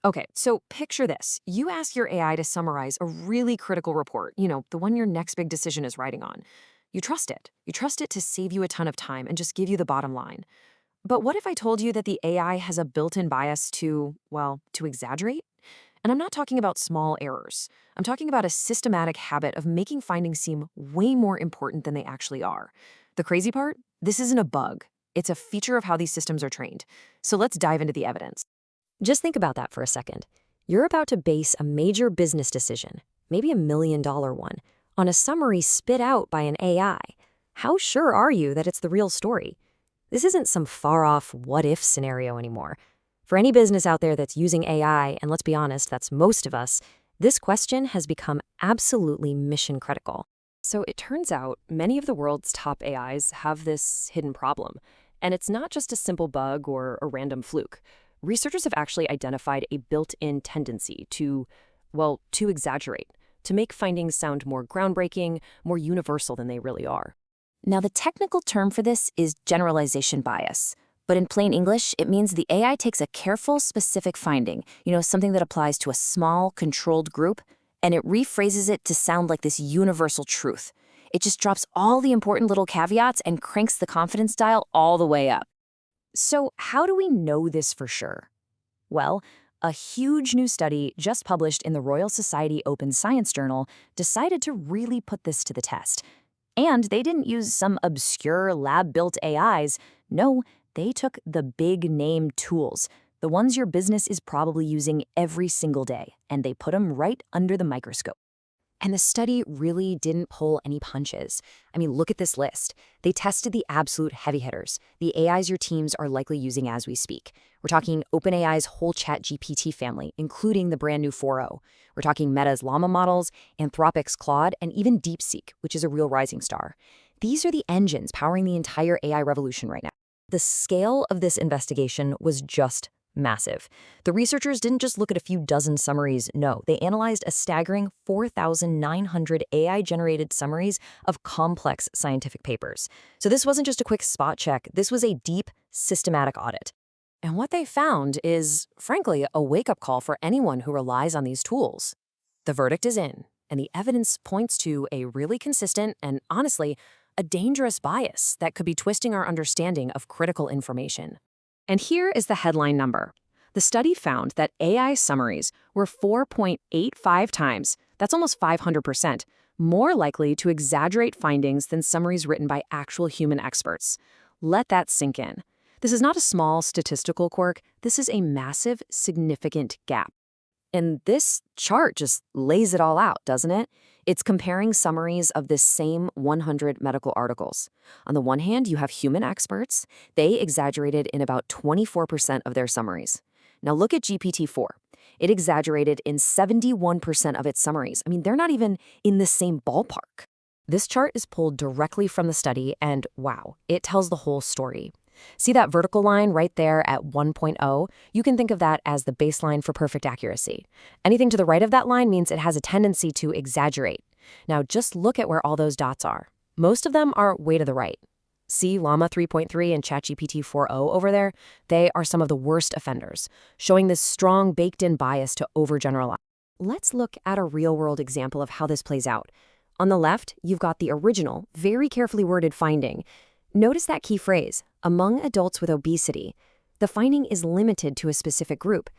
Okay, so picture this. You ask your AI to summarize a really critical report, the one your next big decision is writing on. You trust it. You trust it to save you a ton of time and just give you the bottom line. But what if I told you that the AI has a built-in bias to, well, to exaggerate? And I'm not talking about small errors. I'm talking about a systematic habit of making findings seem way more important than they actually are. The crazy part? This isn't a bug. It's a feature of how these systems are trained. So let's dive into the evidence. Just think about that for a second. You're about to base a major business decision, maybe $1 million one, on a summary spit out by an AI. How sure are you that it's the real story? This isn't some far-off what-if scenario anymore. For any business out there that's using AI, and let's be honest, that's most of us, this question has become absolutely mission critical. So it turns out many of the world's top AIs have this hidden problem. And it's not just a simple bug or a random fluke. Researchers have actually identified a built-in tendency to, well, to exaggerate, to make findings sound more groundbreaking, more universal than they really are. Now, the technical term for this is generalization bias. But in plain English, it means the AI takes a careful, specific finding, something that applies to a small, controlled group, and it rephrases it to sound like this universal truth. It just drops all the important little caveats and cranks the confidence dial all the way up. So how do we know this for sure? Well, a huge new study just published in the Royal Society Open Science Journal decided to really put this to the test. And they didn't use some obscure lab-built AIs. No, they took the big-name tools, the ones your business is probably using every single day, and they put them right under the microscope. And the study really didn't pull any punches. I mean, look at this list. They tested the absolute heavy hitters, the AIs your teams are likely using as we speak. We're talking OpenAI's whole ChatGPT family, including the brand new 4.0. We're talking Meta's Llama models, Anthropic's Claude, and even DeepSeek, which is a real rising star. These are the engines powering the entire AI revolution right now. The scale of this investigation was just massive. The researchers didn't just look at a few dozen summaries, no, they analyzed a staggering 4,900 AI-generated summaries of complex scientific papers. So this wasn't just a quick spot check, this was a deep, systematic audit. And what they found is, frankly, a wake-up call for anyone who relies on these tools. The verdict is in, and the evidence points to a really consistent and, honestly, a dangerous bias that could be twisting our understanding of critical information. And here is the headline number. The study found that AI summaries were 4.85 times, that's almost 500%, more likely to exaggerate findings than summaries written by actual human experts. Let that sink in. This is not a small statistical quirk, this is a massive, significant gap. And this chart just lays it all out, doesn't it? It's comparing summaries of this same 100 medical articles. On the one hand, you have human experts. They exaggerated in about 24% of their summaries. Now look at GPT-4. It exaggerated in 71% of its summaries. I mean, they're not even in the same ballpark. This chart is pulled directly from the study, and wow, it tells the whole story. See that vertical line right there at 1.0? You can think of that as the baseline for perfect accuracy. Anything to the right of that line means it has a tendency to exaggerate. Now just look at where all those dots are. Most of them are way to the right. See Llama 3.3 and ChatGPT 4.0 over there? They are some of the worst offenders, showing this strong baked-in bias to overgeneralize. Let's look at a real-world example of how this plays out. On the left, you've got the original, very carefully worded finding. Notice that key phrase, among adults with obesity. The finding is limited to a specific group.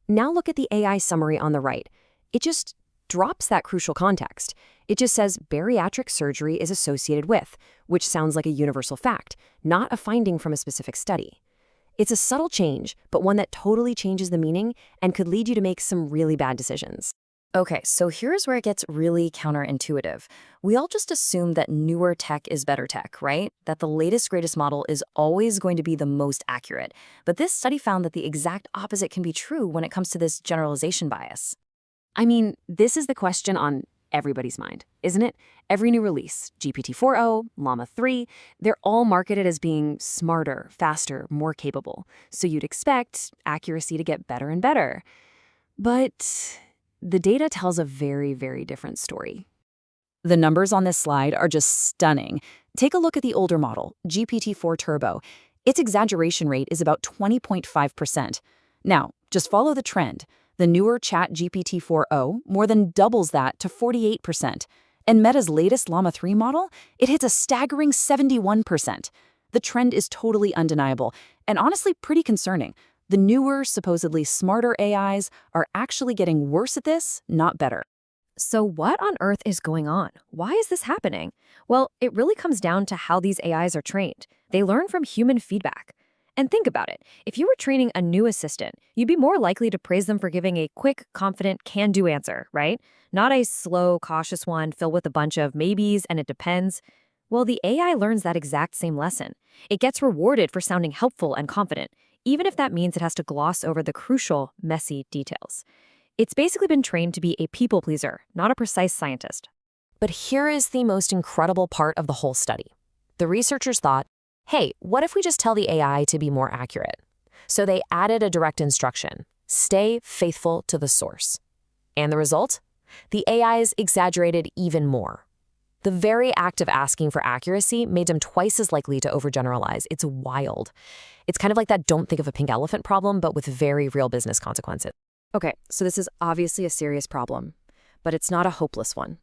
Now look at the AI summary on the right. It just drops that crucial context. It just says bariatric surgery is associated with, which sounds like a universal fact, not a finding from a specific study. It's a subtle change, but one that totally changes the meaning and could lead you to make some really bad decisions. Okay, so here's where it gets really counterintuitive. We all just assume that newer tech is better tech, right? That the latest, greatest model is always going to be the most accurate. But this study found that the exact opposite can be true when it comes to this generalization bias. I mean, this is the question on everybody's mind, isn't it? Every new release, GPT 4.0, Llama 3, they're all marketed as being smarter, faster, more capable. So you'd expect accuracy to get better and better. But the data tells a very, very different story. The numbers on this slide are just stunning. Take a look at the older model, GPT-4 Turbo. Its exaggeration rate is about 20.5%. Now, just follow the trend. The The newer ChatGPT 4o more than doubles that to 48%. And Meta's latest Llama 3 model, it hits a staggering 71%. The trend is totally undeniable, and honestly pretty concerning. The newer, supposedly smarter AIs are actually getting worse at this, not better. So what on earth is going on? Why is this happening? Well, it really comes down to how these AIs are trained. They learn from human feedback. And think about it. If you were training a new assistant, you'd be more likely to praise them for giving a quick, confident, can-do answer, right? Not a slow, cautious one filled with a bunch of maybes and it depends. Well, the AI learns that exact same lesson. It gets rewarded for sounding helpful and confident, even if that means it has to gloss over the crucial, messy details. It's basically been trained to be a people pleaser, not a precise scientist. But here is the most incredible part of the whole study. The researchers thought, hey, what if we just tell the AI to be more accurate? So they added a direct instruction: stay faithful to the source. And the result? The AIs exaggerated even more. The very act of asking for accuracy made them twice as likely to overgeneralize. It's wild. It's kind of like that don't think of a pink elephant problem, but with very real business consequences. Okay, so this is obviously a serious problem, but it's not a hopeless one.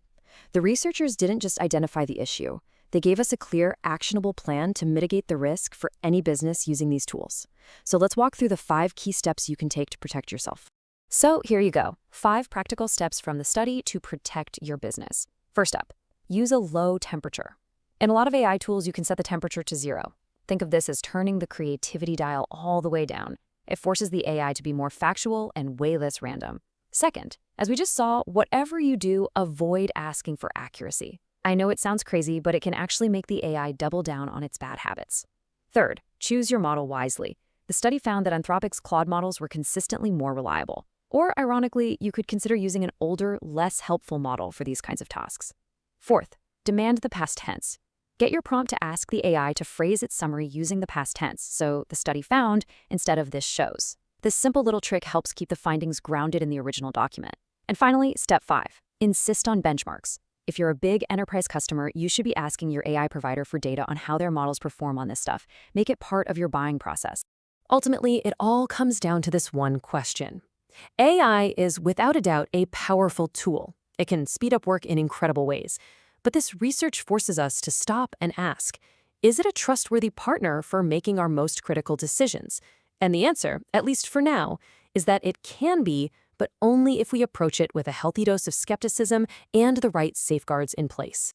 The researchers didn't just identify the issue. They gave us a clear, actionable plan to mitigate the risk for any business using these tools. So let's walk through the 5 key steps you can take to protect yourself. So here you go. 5 practical steps from the study to protect your business. First up, use a low temperature. In a lot of AI tools, you can set the temperature to 0. Think of this as turning the creativity dial all the way down. It forces the AI to be more factual and way less random. Second, as we just saw, whatever you do, avoid asking for accuracy. I know it sounds crazy, but it can actually make the AI double down on its bad habits. Third, choose your model wisely. The study found that Anthropic's Claude models were consistently more reliable. Or, ironically, you could consider using an older, less helpful model for these kinds of tasks. Fourth, demand the past tense. Get your prompt to ask the AI to phrase its summary using the past tense, so the study found instead of this shows. This simple little trick helps keep the findings grounded in the original document. And finally, step 5, insist on benchmarks. If you're a big enterprise customer, you should be asking your AI provider for data on how their models perform on this stuff. Make it part of your buying process. Ultimately, it all comes down to this one question. AI is without a doubt a powerful tool. It can speed up work in incredible ways. But this research forces us to stop and ask, is it a trustworthy partner for making our most critical decisions? And the answer, at least for now, is that it can be, but only if we approach it with a healthy dose of skepticism and the right safeguards in place.